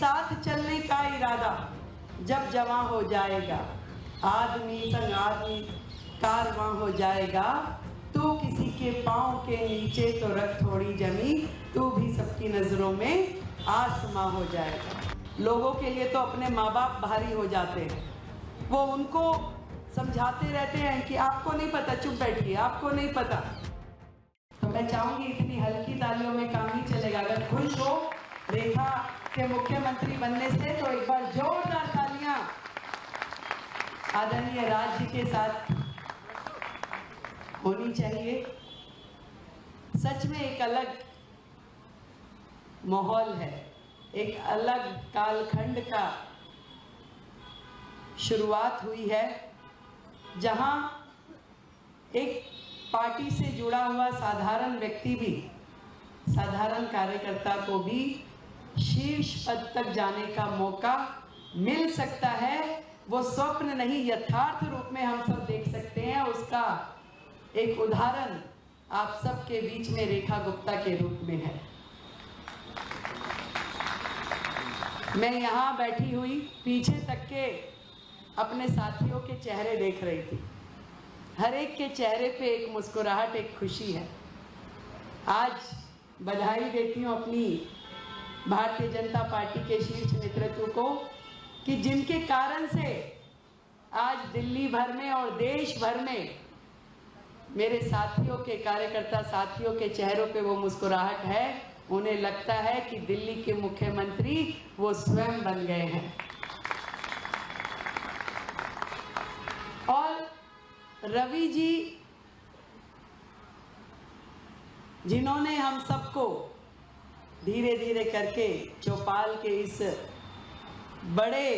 साथ चलने का इरादा जब जवां हो जाएगा, आदमी संग आदमी कारवां हो जाएगा। तू किसी के पाँव के नीचे तो रख थोड़ी जमी, तू भी सबकी नजरों में आसमां हो जाएगा। लोगों के लिए तो अपने माँ बाप भारी हो जाते हैं, वो उनको समझाते रहते हैं कि आपको नहीं पता, चुप बैठिए, आपको नहीं पता। तो मैं चाहूंगी इतनी हल्की तालियों में काम नहीं चलेगा। अगर खुश हो रेखा के मुख्यमंत्री बनने से तो एक बार जोरदार तालियां आदरणीय राज जी के साथ होनी चाहिए। सच में एक अलग माहौल है, एक अलग कालखंड का शुरुआत हुई है, जहां एक पार्टी से जुड़ा हुआ साधारण व्यक्ति भी, साधारण कार्यकर्ता को भी शीर्ष पद तक जाने का मौका मिल सकता है। वो स्वप्न नहीं, यथार्थ रूप में हम सब देख सकते हैं। उसका एक उदाहरण आप सबके बीच में रेखा गुप्ता के रूप में है। मैं यहाँ बैठी हुई पीछे तक के अपने साथियों के चेहरे देख रही थी। हर एक के चेहरे पे एक मुस्कुराहट, एक खुशी है। आज बधाई देती हूँ अपनी भारतीय जनता पार्टी के शीर्ष नेतृत्व को कि जिनके कारण से आज दिल्ली भर में और देश भर में मेरे साथियों के, कार्यकर्ता साथियों के चेहरों पे वो मुस्कुराहट है। उन्हें लगता है कि दिल्ली के मुख्यमंत्री वो स्वयं बन गए हैं। और रवि जी, जिन्होंने हम सबको धीरे धीरे करके चौपाल के इस बड़े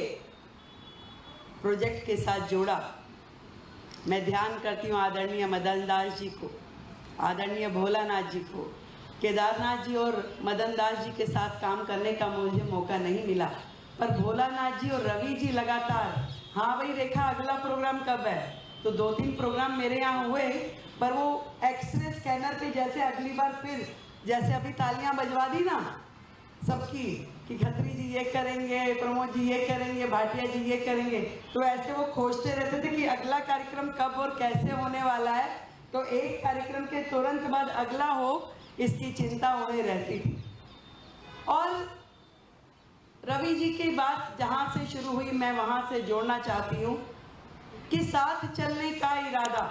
प्रोजेक्ट के साथ जोड़ा। मैं ध्यान करती हूँ आदरणीय मदन दास जी को, आदरणीय भोलानाथ जी को। केदारनाथ जी और मदन दास जी के साथ काम करने का मुझे मौका नहीं मिला, पर भोलानाथ जी और रवि जी लगातार, हाँ भाई रेखा अगला प्रोग्राम कब है, तो 2-3 प्रोग्राम मेरे यहाँ हुए, पर वो एक्सरे स्कैनर पे जैसे अगली बार फिर जैसे अभी तालियां बजवा दी ना सबकी कि खत्री जी ये करेंगे, प्रमोद जी ये करेंगे, भाटिया जी ये करेंगे, तो ऐसे वो खोजते रहते थे कि अगला कार्यक्रम कब और कैसे होने वाला है, तो एक कार्यक्रम के तुरंत बाद अगला हो, इसकी चिंता उन्हें रहती थी। और रवि जी की बात जहाँ से शुरू हुई मैं वहाँ से जोड़ना चाहती हूँ कि साथ चलने का इरादा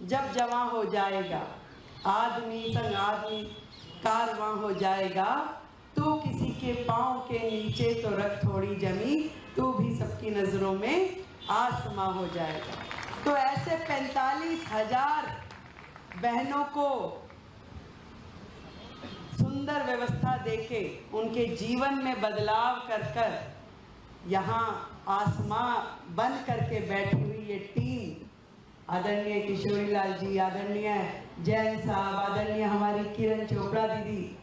जब जवां हो जाएगा, आदमी संग आदमी कारवां हो जाएगा। तू किसी के पाँव के नीचे तो रख थोड़ी जमी, तू भी सबकी नजरों में आसमां हो जाएगा। तो ऐसे 45,000 बहनों को सुंदर व्यवस्था देके उनके जीवन में बदलाव कर कर यहाँ आसमां बन करके बैठी हुई ये टीम, आदरणीय किशोरी लाल जी, आदरणीय जैन साहब, आदरणीय हमारी किरण चोपड़ा दीदी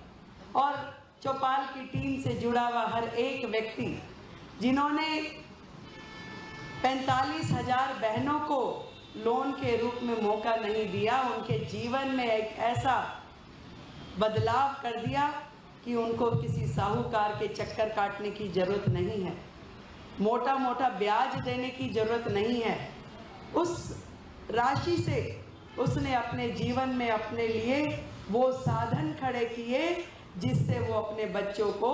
और चौपाल की टीम से जुड़ा हुआ हर एक व्यक्ति, जिन्होंने 45,000 बहनों को लोन के रूप में मौका नहीं दिया, उनके जीवन में एक ऐसा बदलाव कर दिया कि उनको किसी साहूकार के चक्कर काटने की जरूरत नहीं है, मोटा मोटा ब्याज देने की जरूरत नहीं है। उस राशि से उसने अपने जीवन में अपने लिए वो साधन खड़े किए जिससे वो अपने बच्चों को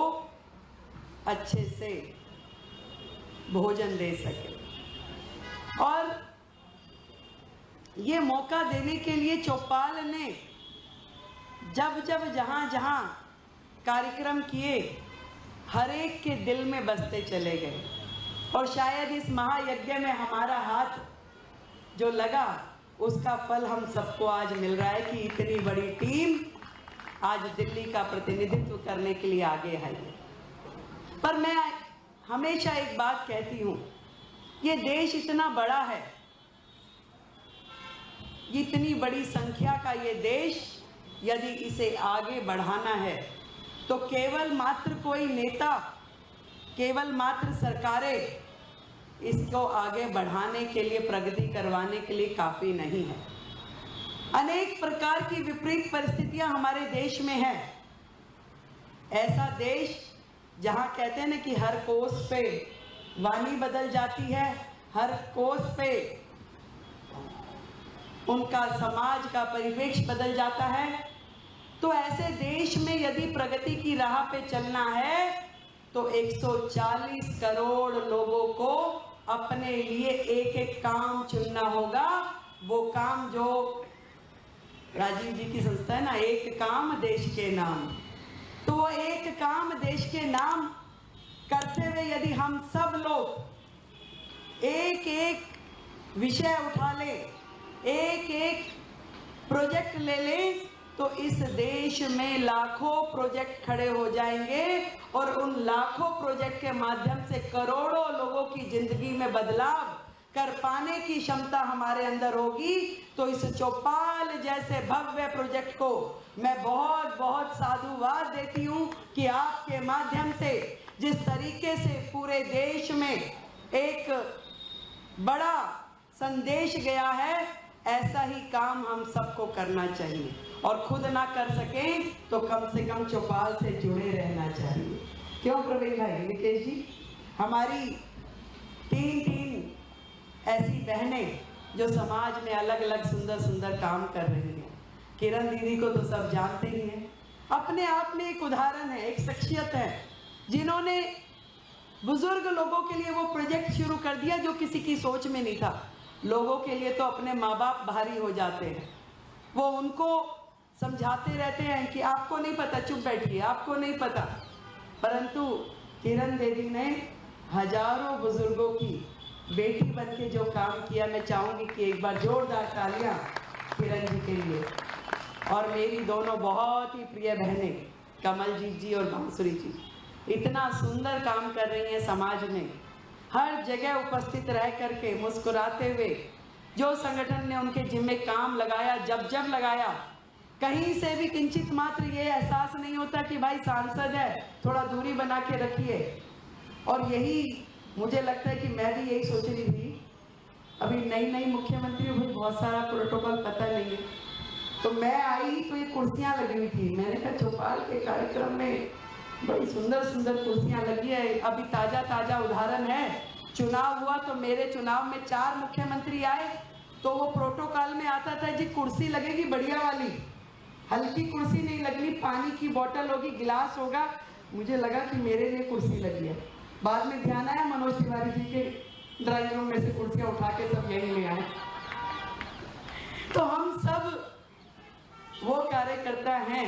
अच्छे से भोजन दे सके। और ये मौका देने के लिए चौपाल ने जब जब जहाँ जहाँ कार्यक्रम किए, हर एक के दिल में बसते चले गए। और शायद इस महायज्ञ में हमारा हाथ जो लगा उसका फल हम सबको आज मिल रहा है कि इतनी बड़ी टीम आज दिल्ली का प्रतिनिधित्व करने के लिए आगे आई है। पर मैं हमेशा एक बात कहती हूँ, ये देश इतना बड़ा है, इतनी बड़ी संख्या का ये देश, यदि इसे आगे बढ़ाना है तो केवल मात्र कोई नेता, केवल मात्र सरकारें इसको आगे बढ़ाने के लिए, प्रगति करवाने के लिए काफ़ी नहीं है। अनेक प्रकार की विपरीत परिस्थितियां हमारे देश में हैं। ऐसा देश जहाँ कहते हैं ना कि हर कोस पे वाणी बदल जाती है, हर कोस पे उनका समाज का परिवेश बदल जाता है। तो ऐसे देश में यदि प्रगति की राह पे चलना है तो 140 करोड़ लोगों को अपने लिए एक एक काम चुनना होगा। वो काम जो राजीव जी की संस्था है ना, एक काम देश के नाम, तो वो एक काम देश के नाम करते हुए यदि हम सब लोग एक एक विषय उठा लें, एक एक प्रोजेक्ट ले लें, तो इस देश में लाखों प्रोजेक्ट खड़े हो जाएंगे और उन लाखों प्रोजेक्ट के माध्यम से करोड़ों लोगों की जिंदगी में बदलाव कर पाने की क्षमता हमारे अंदर होगी। तो इस चौपाल जैसे भव्य प्रोजेक्ट को मैं बहुत बहुत साधुवाद देती हूँ कि आपके माध्यम से जिस तरीके से पूरे देश में एक बड़ा संदेश गया है, ऐसा ही काम हम सबको करना चाहिए और खुद ना कर सकें तो कम से कम चौपाल से जुड़े रहना चाहिए। क्यों प्रवीण भाई, निकेश जी, हमारी तीन ऐसी बहनें जो समाज में अलग अलग सुंदर सुंदर काम कर रही हैं। किरण दीदी को तो सब जानते ही हैं, अपने आप में एक उदाहरण है, एक शख्सियत है जिन्होंने बुजुर्ग लोगों के लिए वो प्रोजेक्ट शुरू कर दिया जो किसी की सोच में नहीं था। लोगों के लिए तो अपने माँ बाप भारी हो जाते हैं, वो उनको समझाते रहते हैं कि आपको नहीं पता, चुप बैठिए, आपको नहीं पता। परंतु किरण दीदी ने हजारों बुजुर्गों की बेटी बन के जो काम किया, मैं चाहूँगी कि एक बार जोरदार तालियां किरण जी के लिए। और मेरी दोनों बहुत ही प्रिय बहनें कमलजीत जी और बांसुरी जी इतना सुंदर काम कर रही हैं समाज में, हर जगह उपस्थित रह करके मुस्कुराते हुए। जो संगठन ने उनके जिम्मे काम लगाया, जब लगाया, कहीं से भी किंचित मात्र ये एहसास नहीं होता कि भाई सांसद है, थोड़ा दूरी बना के रखिए। और यही मुझे लगता है कि मैं भी यही सोच रही थी, अभी नई मुख्यमंत्री हुई, बहुत सारा प्रोटोकॉल पता नहीं है, तो मैं आई तो ये कुर्सियां लगी हुई थी। मैंने कहा चौपाल के कार्यक्रम में बड़ी सुंदर सुंदर कुर्सियां लगी है। अभी ताजा उदाहरण है, चुनाव हुआ तो मेरे चुनाव में 4 मुख्यमंत्री आए, तो वो प्रोटोकॉल में आता था जी कुर्सी लगेगी बढ़िया वाली, हल्की कुर्सी नहीं लगनी, पानी की बोतल होगी, गिलास होगा। मुझे लगा कि मेरे लिए कुर्सी लगी है। बाद में ध्यान आया मनोज तिवारी जी के ड्राइंग रूम में से कुर्सियां उठा के सब यहीं ले आए। तो हम सब वो कार्यकर्ता हैं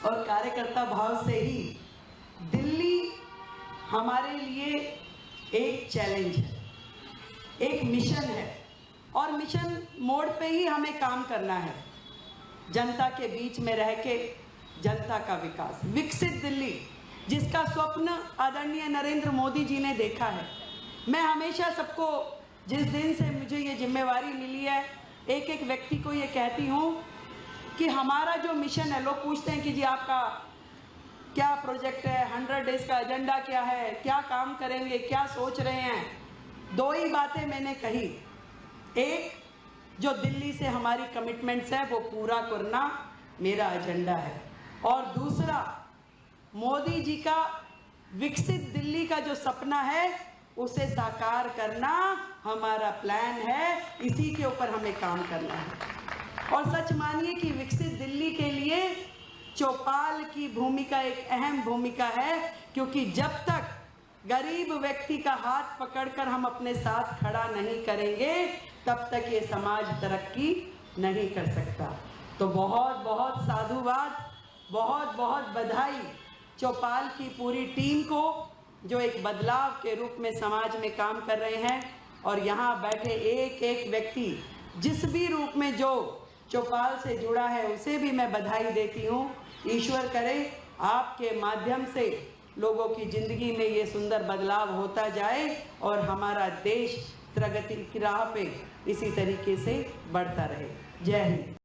और कार्यकर्ता भाव से ही दिल्ली हमारे लिए एक चैलेंज है, एक मिशन है और मिशन मोड पे ही हमें काम करना है। जनता के बीच में रह के जनता का विकास, विकसित दिल्ली जिसका स्वप्न आदरणीय नरेंद्र मोदी जी ने देखा है। मैं हमेशा सबको, जिस दिन से मुझे ये जिम्मेवारी मिली है, एक एक व्यक्ति को ये कहती हूँ कि हमारा जो मिशन है, लोग पूछते हैं कि जी आपका क्या प्रोजेक्ट है, 100 डेज का एजेंडा क्या है, क्या काम करेंगे, क्या सोच रहे हैं। 2 ही बातें मैंने कही, एक जो दिल्ली से हमारी कमिटमेंट्स है वो पूरा करना मेरा एजेंडा है, और दूसरा मोदी जी का विकसित दिल्ली का जो सपना है उसे साकार करना हमारा प्लान है। इसी के ऊपर हमें काम करना है। और सच मानिए कि विकसित दिल्ली के लिए चौपाल की भूमिका एक अहम भूमिका है, क्योंकि जब तक गरीब व्यक्ति का हाथ पकड़कर हम अपने साथ खड़ा नहीं करेंगे तब तक ये समाज तरक्की नहीं कर सकता। तो बहुत बहुत साधुवाद, बहुत बहुत बधाई चौपाल की पूरी टीम को जो एक बदलाव के रूप में समाज में काम कर रहे हैं। और यहाँ बैठे एक एक व्यक्ति जिस भी रूप में जो चौपाल से जुड़ा है उसे भी मैं बधाई देती हूँ। ईश्वर करे आपके माध्यम से लोगों की ज़िंदगी में ये सुंदर बदलाव होता जाए और हमारा देश प्रगति की राह पे इसी तरीके से बढ़ता रहे। जय हिंद।